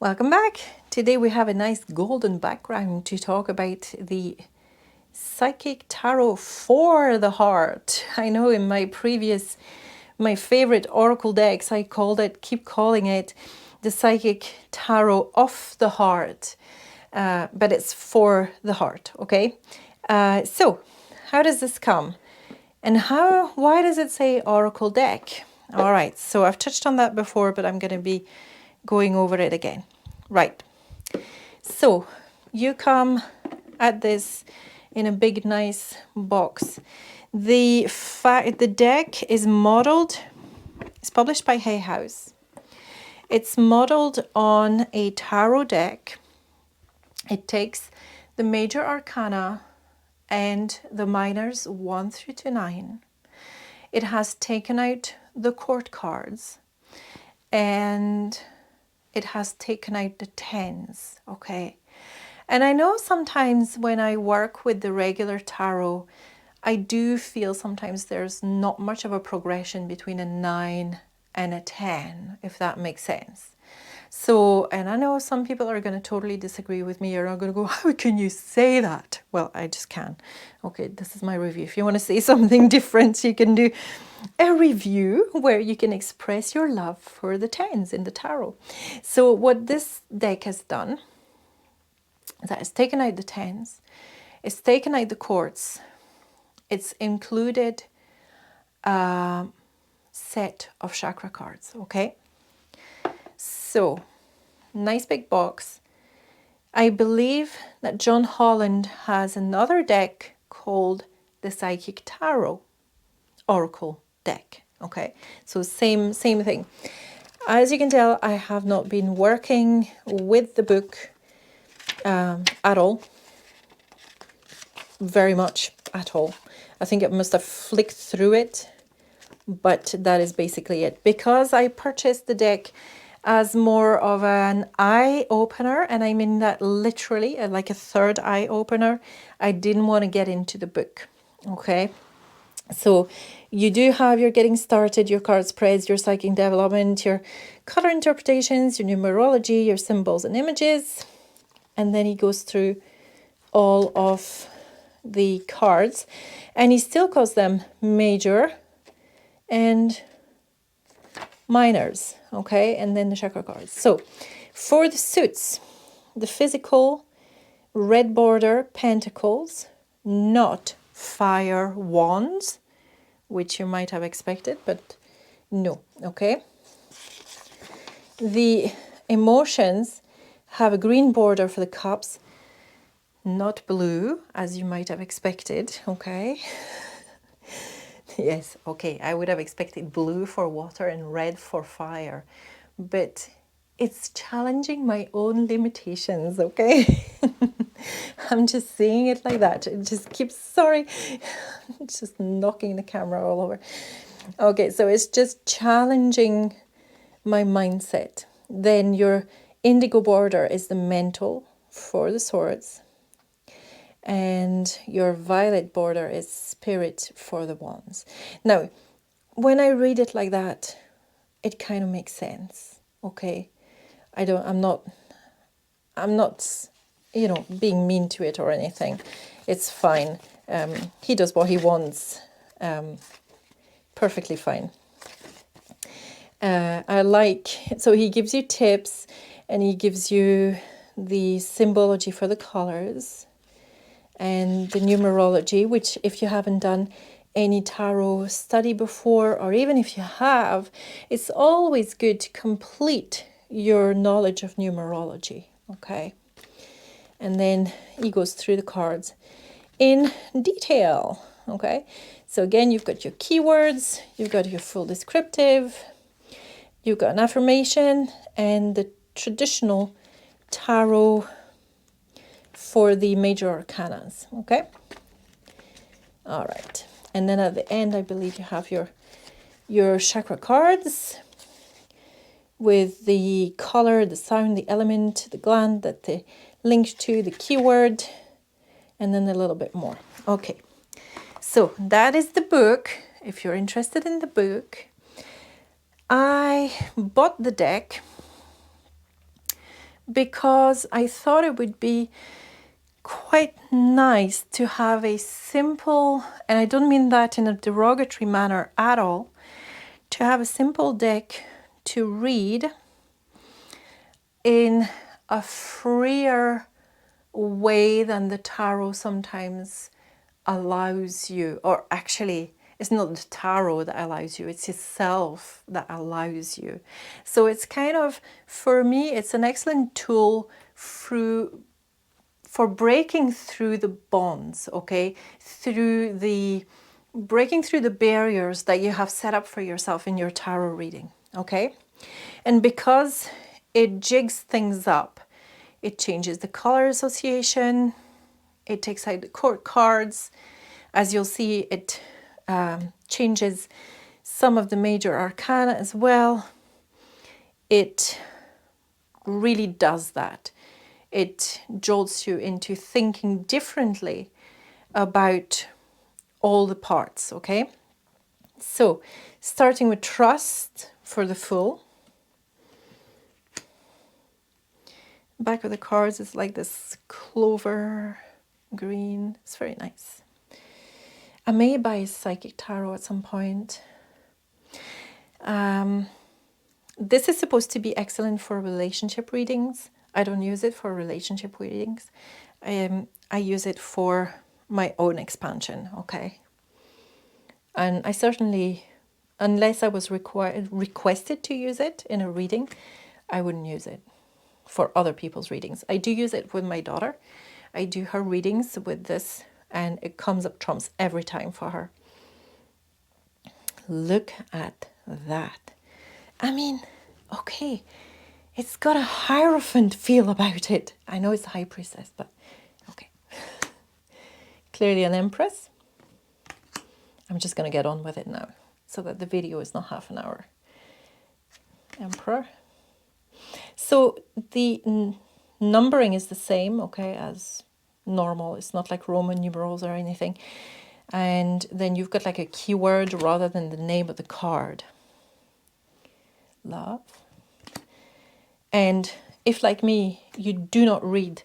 Welcome back. Today we have a nice golden background to talk about the Psychic Tarot for the Heart. I know in my favorite Oracle decks, I keep calling it the Psychic Tarot of the Heart, but it's for the heart, okay? So how does this come? And why does it say Oracle deck? All right, so I've touched on that before, but I'm going to be going over it again. Right, so you come at this in a big, nice box. The deck is modeled, it's published by Hay House. It's modeled on a tarot deck. It takes the major arcana and the minors 1 through to 9. It has taken out the court cards and it has taken out the 10s, okay? And I know sometimes when I work with the regular tarot, I do feel sometimes there's not much of a progression between a 9 and a 10, if that makes sense. So, and I know some people are going to totally disagree with me or are going to go, how can you say that? Well, I just can. Okay, this is my review. If you want to say something different, you can do a review where you can express your love for the 10s in the tarot. So what this deck has done is that it's taken out the 10s, it's taken out the courts, it's included a set of chakra cards, okay? So, nice big box. I believe that John Holland has another deck called the Psychic Tarot Oracle deck. Okay, so same thing. As you can tell, I have not been working with the book at all. Very much at all. I think I must have flicked through it, but that is basically it. Because I purchased the deck as more of an eye opener, and I mean that literally, like a third eye opener, I didn't want to get into the book. Okay, so you do have your getting started, your card spreads, your psychic development, your color interpretations, your numerology, your symbols and images, and then he goes through all of the cards, and he still calls them major and minors, okay, and then the chakra cards. So for the suits, the physical red border pentacles, not fire wands, which you might have expected, but no, okay. The emotions have a green border for the cups, not blue, as you might have expected, okay. Yes, okay, I would have expected blue for water and red for fire, but it's challenging my own limitations, okay? I'm just saying it like that. It just keeps, sorry, it's just knocking the camera all over. Okay, so it's just challenging my mindset. Then your indigo border is the mental for the swords, and your violet border is spirit for the wands. Now, when I read it like that, it kind of makes sense, okay? I'm not, you know, being mean to it or anything. It's fine. He does what he wants. Perfectly fine. So he gives you tips, and he gives you the symbology for the colors and the numerology, which if you haven't done any tarot study before, or even if you have, it's always good to complete your knowledge of numerology, okay? And then he goes through the cards in detail, okay? So again, you've got your keywords, you've got your full descriptive, you've got an affirmation, and the traditional tarot for the major arcanas, okay? All right. And then at the end, I believe you have your chakra cards with the color, the sound, the element, the gland that they link to, the keyword, and then a little bit more. Okay. So that is the book. If you're interested in the book, I bought the deck because I thought it would be quite nice to have a simple, and I don't mean that in a derogatory manner at all, to have a simple deck to read in a freer way than the tarot sometimes allows you, or actually it's not the tarot that allows you, it's yourself that allows you. So it's kind of, for me, it's an excellent tool for breaking through the bonds, okay, through the breaking through the barriers that you have set up for yourself in your tarot reading, okay. And because it jigs things up, it changes the color association, it takes out the court cards. As you'll see, it changes some of the major arcana as well. It really does that. It jolts you into thinking differently about all the parts, okay? So, starting with trust for the Fool. Back of the cards is like this clover green. It's very nice. I may buy a psychic tarot at some point. This is supposed to be excellent for relationship readings. I don't use it for relationship readings. I use it for my own expansion, okay? And I certainly, unless I was requested to use it in a reading, I wouldn't use it for other people's readings. I do use it with my daughter. I do her readings with this, and it comes up trumps every time for her. Look at that. I mean, okay, it's got a Hierophant feel about it. I know it's a High Priestess, but okay. Clearly an Empress. I'm just going to get on with it now so that the video is not half an hour. Emperor. So the numbering is the same, okay, as normal. It's not like Roman numerals or anything. And then you've got like a keyword rather than the name of the card. Love. And if, like me, you do not read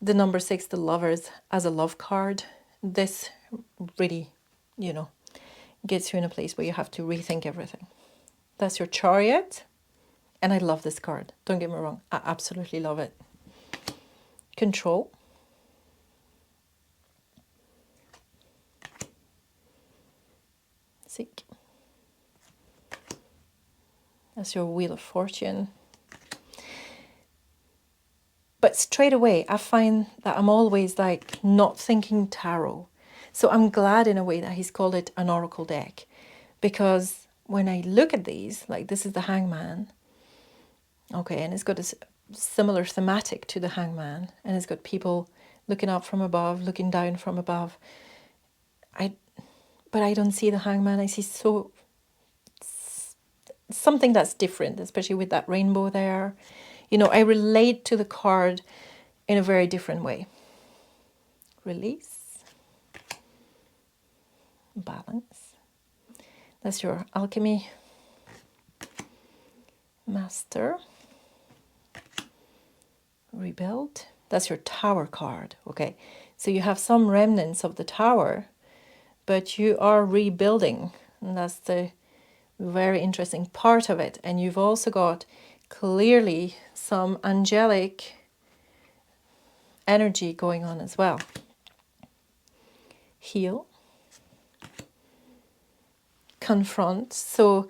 the number 6, the Lovers, as a love card, this really, gets you in a place where you have to rethink everything. That's your Chariot. And I love this card. Don't get me wrong. I absolutely love it. Control. Seek. That's your Wheel of Fortune. But straight away, I find that I'm always like not thinking tarot. So I'm glad in a way that he's called it an oracle deck. Because when I look at these, like this is the Hangman. Okay, and it's got a similar thematic to the Hangman. And it's got people looking up from above, looking down from above. But I don't see the Hangman. I see something that's different, especially with that rainbow there. I relate to the card in a very different way. Release. Balance. That's your Alchemy. Master. Rebuild. That's your Tower card. Okay, so you have some remnants of the Tower, but you are rebuilding. And that's the very interesting part of it. And you've also got clearly some angelic energy going on as well. Heal. Confront. So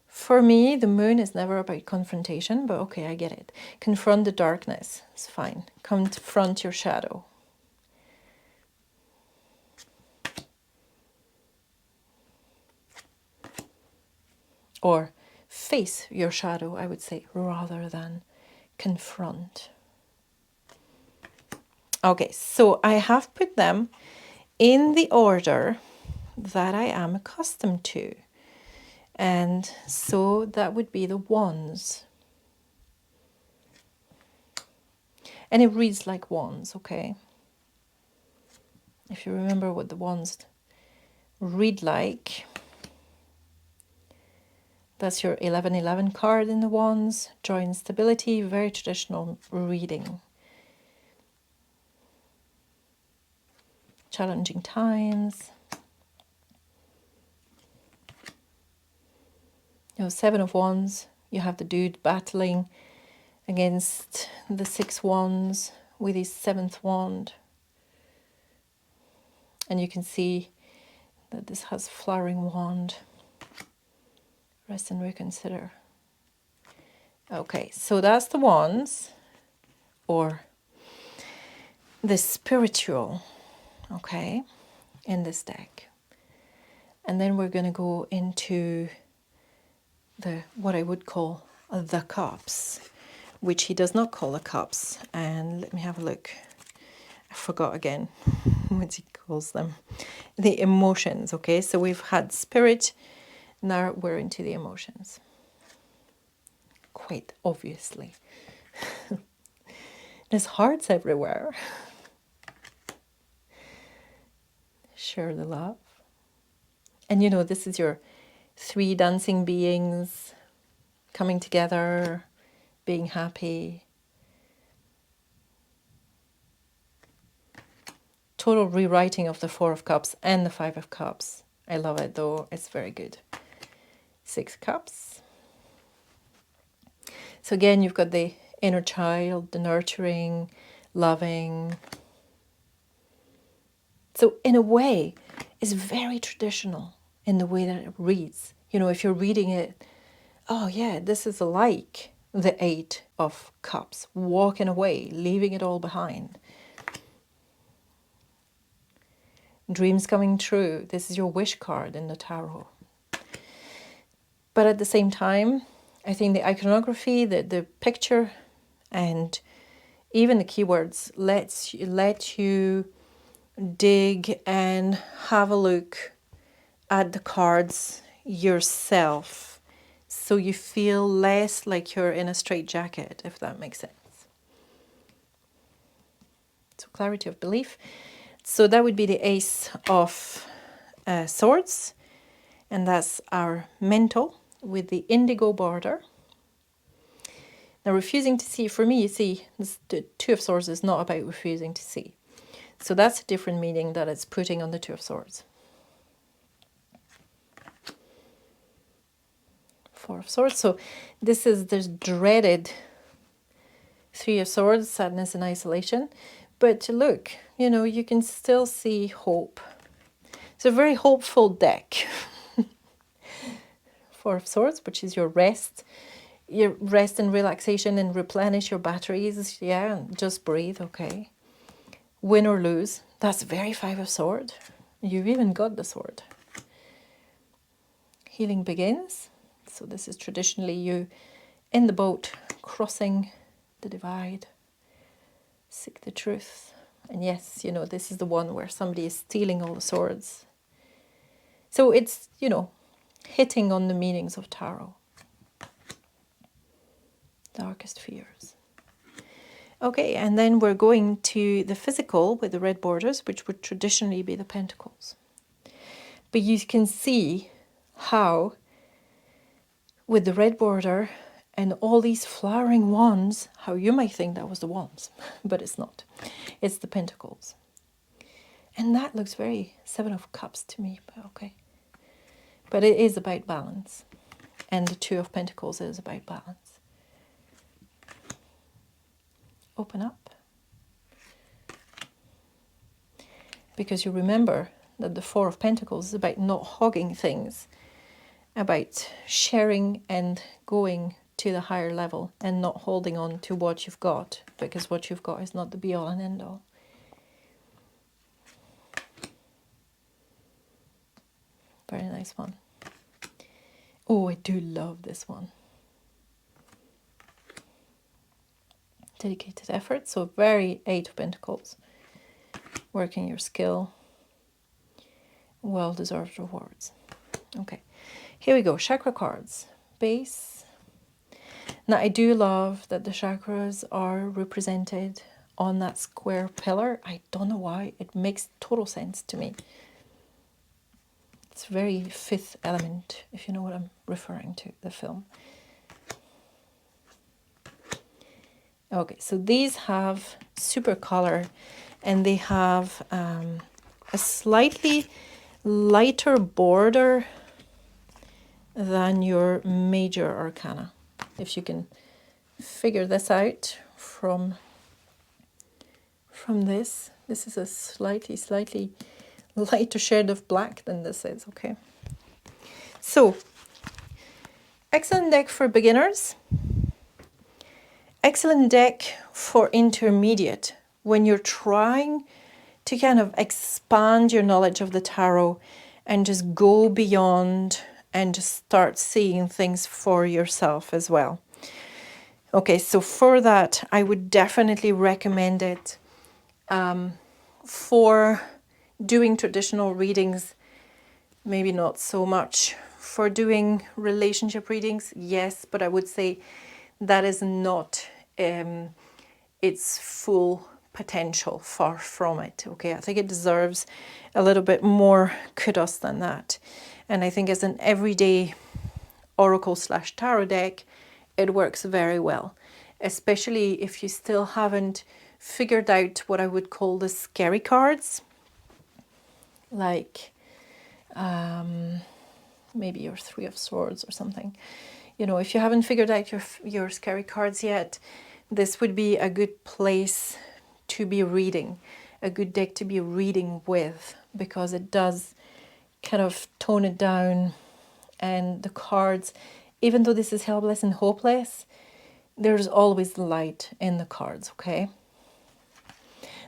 for me, the moon is never about confrontation, but okay, I get it. Confront the darkness. It's fine. Confront your shadow. Or face your shadow, I would say, rather than confront. Okay, so I have put them in the order that I am accustomed to. And so that would be the Wands. And it reads like Wands, okay? If you remember what the Wands read like. That's your 1111 card in the Wands. Joy and stability, very traditional reading. Challenging times. You know, 7 of Wands, you have the dude battling against the 6 Wands with his 7th wand. And you can see that this has flowering wand. Rest and reconsider. Okay, so that's the Wands, or the spiritual, okay, in this deck. And then we're going to go into the what I would call the cups, which he does not call the cups. And let me have a look. I forgot again what he calls them. The emotions, okay? So we've had spirit, now we're into the emotions. Quite obviously. There's hearts everywhere. Share the love. And you know, this is your 3 dancing beings coming together, being happy. Total rewriting of the 4 of Cups and the 5 of Cups. I love it though, it's very good. 6 Cups. So again, you've got the inner child, the nurturing, loving. So in a way, it's very traditional in the way that it reads. You know, if you're reading it, oh yeah, this is like the 8 of Cups, walking away, leaving it all behind. Dreams coming true. This is your wish card in the tarot. But at the same time, I think the iconography, the picture, and even the keywords let you dig and have a look at the cards yourself, so you feel less like you're in a straitjacket, if that makes sense. So clarity of belief. So that would be the Ace of Swords, and that's our mental with the indigo border. Now, refusing to see, for me, you see, the 2 of Swords is not about refusing to see. So that's a different meaning that it's putting on the 2 of Swords. 4 of Swords. So this is this dreaded 3 of Swords, sadness and isolation. But look, you know, you can still see hope. It's a very hopeful deck. 4 of Swords, which is your rest and relaxation and replenish your batteries. Yeah, just breathe, okay. Win or lose. That's very 5 of Swords. You've even got the sword. Healing begins. So this is traditionally you in the boat, crossing the divide. Seek the truth. And yes, you know, this is the one where somebody is stealing all the swords. So it's, you know, hitting on the meanings of tarot. Darkest fears. Okay, and then we're going to the physical with the red borders, which would traditionally be the Pentacles. But you can see how, with the red border and all these flowering wands, how you might think that was the wands, but it's not. It's the Pentacles. And that looks very 7 of Cups to me, but okay. But it is about balance. And the 2 of Pentacles is about balance. Open up. Because you remember that the 4 of Pentacles is about not hogging things, about sharing and going to the higher level and not holding on to what you've got, because what you've got is not the be all and end all. Very nice one. Oh, I do love this one. Dedicated effort, so very 8 of Pentacles. Working your skill. Well-deserved rewards. Okay, here we go. Chakra cards. Base. Now, I do love that the chakras are represented on that square pillar. I don't know why. It makes total sense to me. It's very Fifth Element, if you know what I'm referring to, the film. Okay, so these have super color, and they have a slightly lighter border than your major arcana. If you can figure this out from this. This is a slightly lighter shade of black than this is, okay? So, excellent deck for beginners. Excellent deck for intermediate, when you're trying to kind of expand your knowledge of the tarot and just go beyond and just start seeing things for yourself as well. Okay, so for that, I would definitely recommend it. For doing traditional readings, maybe not so much. For doing relationship readings, yes, but I would say that is not its full potential, far from it. Okay, I think it deserves a little bit more kudos than that. And I think as an everyday oracle / tarot deck, it works very well, especially if you still haven't figured out what I would call the scary cards, like maybe your Three of Swords or something. You know, if you haven't figured out your scary cards yet, this would be a good place to be reading, a good deck to be reading with, because it does kind of tone it down. And the cards, even though this is helpless and hopeless, there's always light in the cards, okay?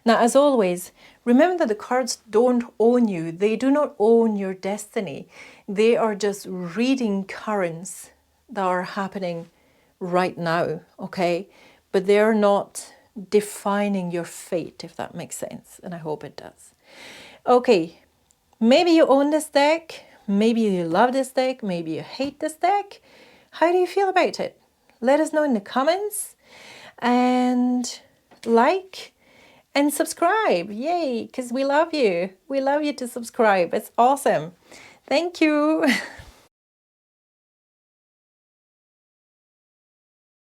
Now, as always, remember that the cards don't own you. They do not own your destiny. They are just reading currents that are happening right now, okay? But they're not defining your fate, if that makes sense. And I hope it does. Okay, maybe you own this deck. Maybe you love this deck. Maybe you hate this deck. How do you feel about it? Let us know in the comments. And like and subscribe. Yay, because we love you. We love you to subscribe. It's awesome. Thank you.